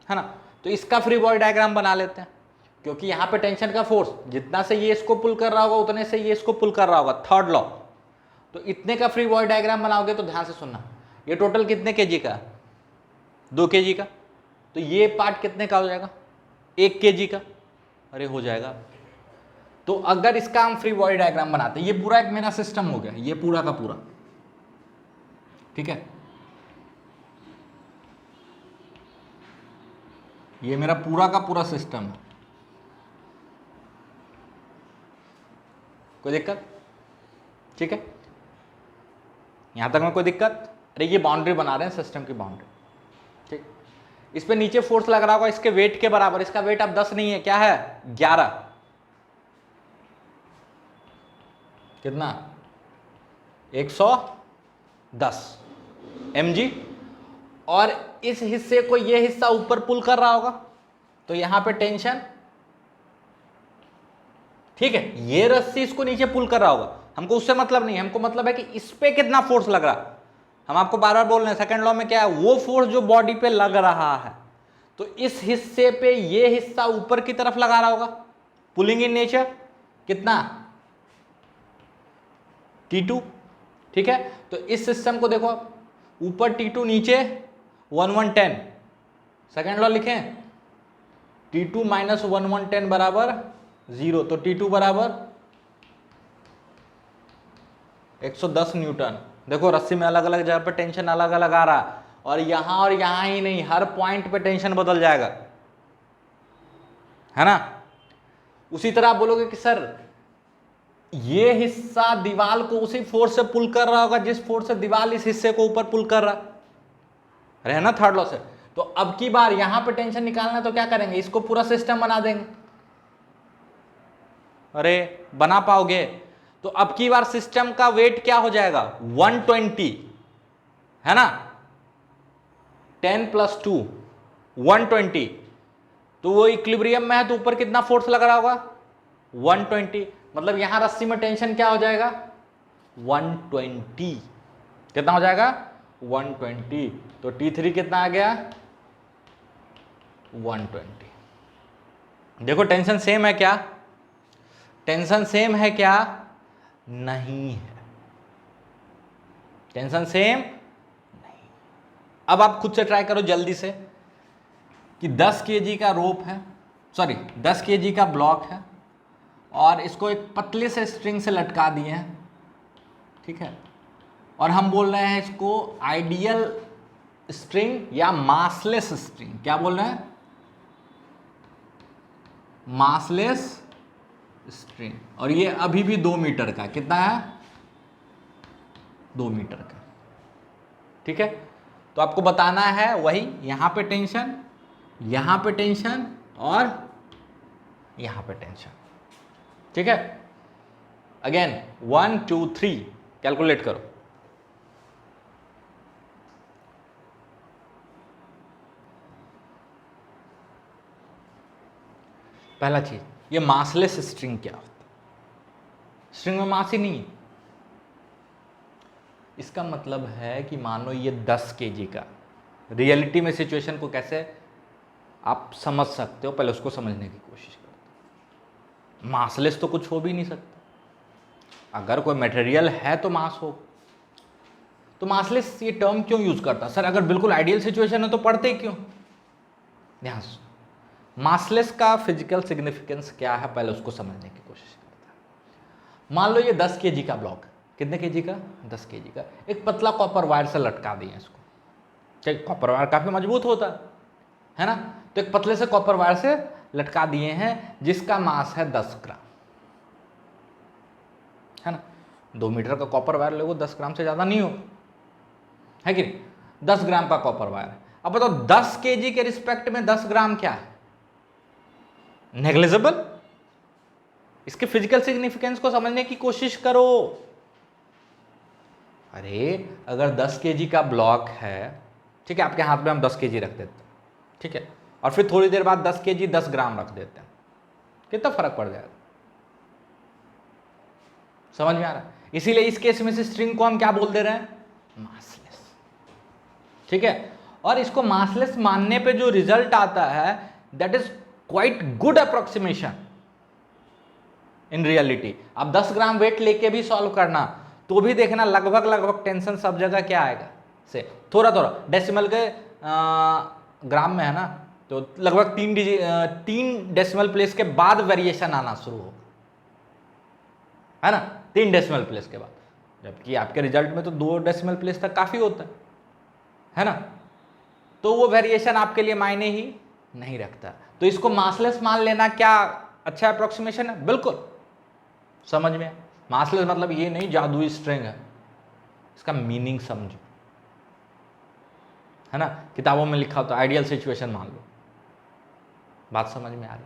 है ना। तो इसका फ्री बॉडी डायग्राम बना लेते हैं, क्योंकि यहां पे टेंशन का फोर्स जितना से ये इसको पुल कर रहा होगा उतने से ये इसको पुल कर रहा होगा, थर्ड लॉ। तो इतने का फ्री बॉडी डायग्राम बनाओगे तो ध्यान से सुनना, ये टोटल कितने केजी का, 2 kg का, तो ये पार्ट कितने का हो जाएगा, 1 kg का, अरे हो जाएगा। तो अगर इसका हम फ्री बॉडी डायग्राम बनाते हैं, ये पूरा एक मेरा सिस्टम हो गया, ये पूरा का पूरा, ठीक है, ये मेरा पूरा का पूरा सिस्टम है, कोई दिक्कत, ठीक है, यहां तक में कोई दिक्कत। अरे ये बाउंड्री बना रहे हैं, सिस्टम की बाउंड्री, ठीक। इस पे नीचे फोर्स लग रहा होगा इसके वेट के बराबर, इसका वेट अब 10 नहीं है, क्या है, 11, कितना, 110 mg, और इस हिस्से को ये हिस्सा ऊपर पुल कर रहा होगा, तो यहां पे टेंशन, ठीक है, ये रस्सी इसको नीचे पुल कर रहा होगा, हमको उससे मतलब नहीं है, हमको मतलब है कि इस पे कितना फोर्स लग रहा है। हम आपको बार बार बोल रहे हैं, सेकंड लॉ में क्या है, वो फोर्स जो बॉडी पे लग रहा है, तो इस हिस्से पे ये हिस्सा ऊपर की तरफ लगा रहा होगा, पुलिंग इन नेचर, कितना, T2, ठीक है। तो इस सिस्टम को देखो आप, ऊपर T2, नीचे 1110, सेकेंड लॉ लिखें, T2 माइनस 1110 बराबर 0, तो T2 बराबर 110 न्यूटन। देखो रस्सी में अलग अलग जगह पे टेंशन अलग अलग आ रहा है, और यहां ही नहीं, हर पॉइंट पे टेंशन बदल जाएगा, है ना। उसी तरह आप बोलोगे कि सर ये हिस्सा दीवार को उसी फोर्स से पुल कर रहा होगा जिस फोर्स से दीवार इस हिस्से को ऊपर पुल कर रहा है ना, थर्ड लॉ से। तो अब की बार यहां पे टेंशन निकालना है तो क्या करेंगे, इसको पूरा सिस्टम बना देंगे। अरे बना पाओगे? तो अब की बार सिस्टम का वेट क्या हो जाएगा, 120, है ना, 10 + 2 120। तो वो इक्विलिब्रियम में है तो ऊपर कितना फोर्स लग रहा होगा, 120। मतलब यहां रस्सी में टेंशन क्या हो जाएगा, 120। कितना हो जाएगा, 120। तो T3 कितना आ गया, 120। देखो टेंशन सेम है क्या, टेंशन सेम है क्या, नहीं है, टेंशन सेम नहीं। अब आप खुद से ट्राई करो जल्दी से कि 10 kg का रोप है, सॉरी 10 kg का ब्लॉक है, और इसको एक पतले से स्ट्रिंग से लटका दिए हैं, ठीक है, और हम बोल रहे हैं इसको आइडियल स्ट्रिंग या मासलेस स्ट्रिंग। क्या बोल रहे हैं, मासलेस स्ट्रिंग। और ये अभी भी 2 मीटर का, कितना है, 2 मीटर का, ठीक है। तो आपको बताना है वही, यहां पे टेंशन, यहां पे टेंशन, और यहां पे टेंशन, ठीक है। अगेन 1 2 3 कैलकुलेट करो। पहला चीज, ये मासलेस स्ट्रिंग क्या होता है, स्ट्रिंग में मास ही नहीं है। इसका मतलब है कि मान लो ये 10 kg का, रियलिटी में सिचुएशन को कैसे आप समझ सकते हो, पहले उसको समझने की कोशिश करते हो। मासलेस तो कुछ हो भी नहीं सकता, अगर कोई मटेरियल है तो मास हो। तो मासलेस ये टर्म क्यों यूज करता सर, अगर बिल्कुल आइडियल सिचुएशन है तो पढ़ते क्यों। ध्यान से, मासलेस का फिजिकल सिग्निफिकेंस क्या है, पहले उसको समझने की कोशिश करता है। मान लो ये 10 kg का ब्लॉक, कितने kg का, 10 kg का, एक पतला कॉपर वायर से लटका दिए इसको, ठीक, कॉपर वायर काफी मजबूत होता है ना, तो एक पतले से कॉपर वायर से लटका दिए हैं जिसका मास है 10 ग्राम, है ना। 2 मीटर का कॉपर वायर लोगो 10 ग्राम से ज्यादा नहीं हो, है कि नहीं, 10 ग्राम का कॉपर वायर है। अब बताओ 10 kg के रिस्पेक्ट में 10 ग्राम क्या है, नेग्लिजिबल। इसके फिजिकल सिग्निफिकेंस को समझने की कोशिश करो। अरे अगर 10 kg का ब्लॉक है, ठीक है, आपके हाथ में हम 10 kg रख देते हैं, ठीक है, और फिर थोड़ी देर बाद 10 kg 10 ग्राम रख देते हैं, कितना फर्क पड़ जाएगा, समझ में आ रहा है। इसीलिए इस केस में से स्ट्रिंग को हम क्या बोल दे रहे हैं, मासलेस, ठीक है। और इसको मासलेस मानने पे जो रिजल्ट आता है that is quite good approximation in reality. आप 10 ग्राम वेट लेके भी सॉल्व करना तो भी देखना लगभग टेंशन सब जगह क्या आएगा, से थोड़ा थोड़ा डेसिमल के ग्राम में है ना, तो लगभग 3 डेसिमल प्लेस के बाद वेरिएशन आना शुरू होगा, है ना, 3 डेसिमल प्लेस के बाद, जबकि आपके रिजल्ट में तो 2 डेसिमल प्लेस तक काफी होता है ना। तो वो वेरिएशन आपके लिए मायने ही नहीं रखता। तो इसको मासलेस मान लेना क्या अच्छा अप्रोक्सीमेशन है, बिल्कुल समझ में। मासलेस मतलब ये नहीं जादुई स्ट्रिंग है, इसका मीनिंग समझो, है ना। किताबों में लिखा होता है आइडियल सिचुएशन मान लो, बात समझ में आ रही।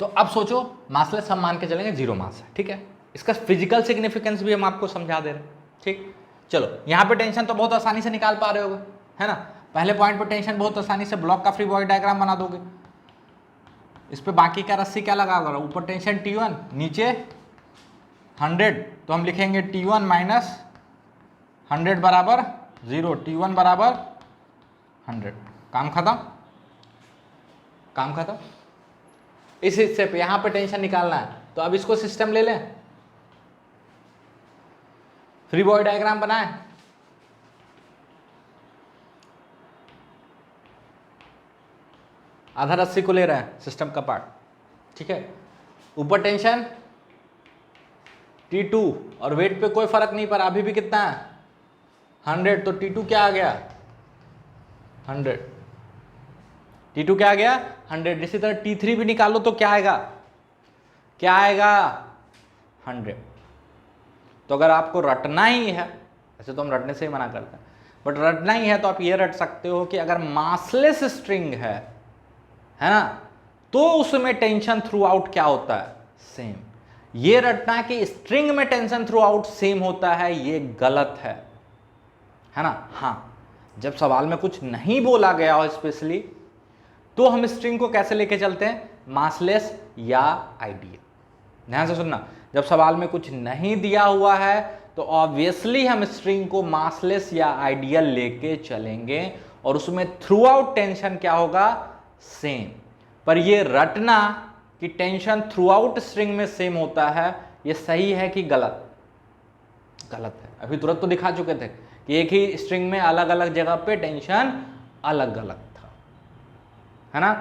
तो अब सोचो मासलेस हम मान के चलेंगे 0 मास है, ठीक है। इसका फिजिकल सिग्निफिकेंस भी हम आपको समझा दे रहे हैं, ठीक। चलो यहां पे टेंशन तो बहुत आसानी से निकाल पा रहे होगे, है ना। पहले पॉइंट पे टेंशन बहुत आसानी से ब्लॉक का फ्री बॉडी डायग्राम बना दोगे, इस पे बाकी का रस्सी क्या लगा होगा, ऊपर टेंशन T1 नीचे 100, तो हम लिखेंगे T1 माइनस 100 बराबर 0, T1 बराबर 100, काम खत्म, काम खत्म। इस हिस्से पे यहां पे टेंशन निकालना है, तो अब इसको सिस्टम ले लें, फ्री बॉडी डायग्राम बनाए, आधा रस्सी को ले रहे हैं सिस्टम का पार्ट, ठीक है। ऊपर टेंशन T2 और वेट पे कोई फर्क नहीं पड़ा, अभी भी कितना है 100, तो T2 क्या आ गया 100, T2 क्या आ गया 100। इसी तरह T3 भी निकालो तो क्या आएगा 100। तो अगर आपको रटना ही है, ऐसे तो हम रटने से ही मना करते हैं, बट रटना ही है तो आप ये रट सकते हो कि अगर मासलेस स्ट्रिंग है ना, तो उसमें टेंशन थ्रू आउट क्या होता है सेम। ये रटना कि स्ट्रिंग में टेंशन थ्रू आउट सेम होता है, ये गलत है ना। हाँ, जब सवाल में कुछ नहीं बोला गया हो स्पेशली, तो हम स्ट्रिंग को कैसे लेके चलते हैं, मासलेस या आइडियल। ध्यान से सुनना, जब सवाल में कुछ नहीं दिया हुआ है तो ऑब्वियसली हम स्ट्रिंग को मासलेस या आइडियल लेके चलेंगे और उसमें थ्रू आउट टेंशन क्या होगा सेम। पर ये रटना कि टेंशन थ्रू आउट स्ट्रिंग में सेम होता है, ये सही है कि गलत, गलत है। अभी तुरंत तो दिखा चुके थे कि एक ही स्ट्रिंग में अलग अलग जगह पे टेंशन अलग अलग था, है ना।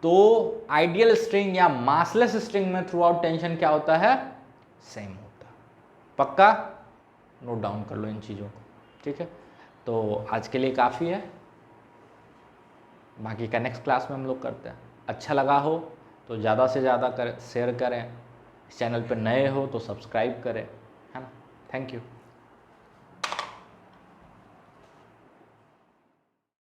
तो आइडियल स्ट्रिंग या मासलेस स्ट्रिंग में थ्रू आउट टेंशन क्या होता है सेम होता है। पक्का नोट डाउन कर लो इन चीज़ों को, ठीक है। तो आज के लिए काफ़ी है, बाकी का नेक्स्ट क्लास में हम लोग करते हैं। अच्छा लगा हो तो ज़्यादा से ज़्यादा शेयर करें, इस चैनल पर नए हो तो सब्सक्राइब करें, है ना। Thank you.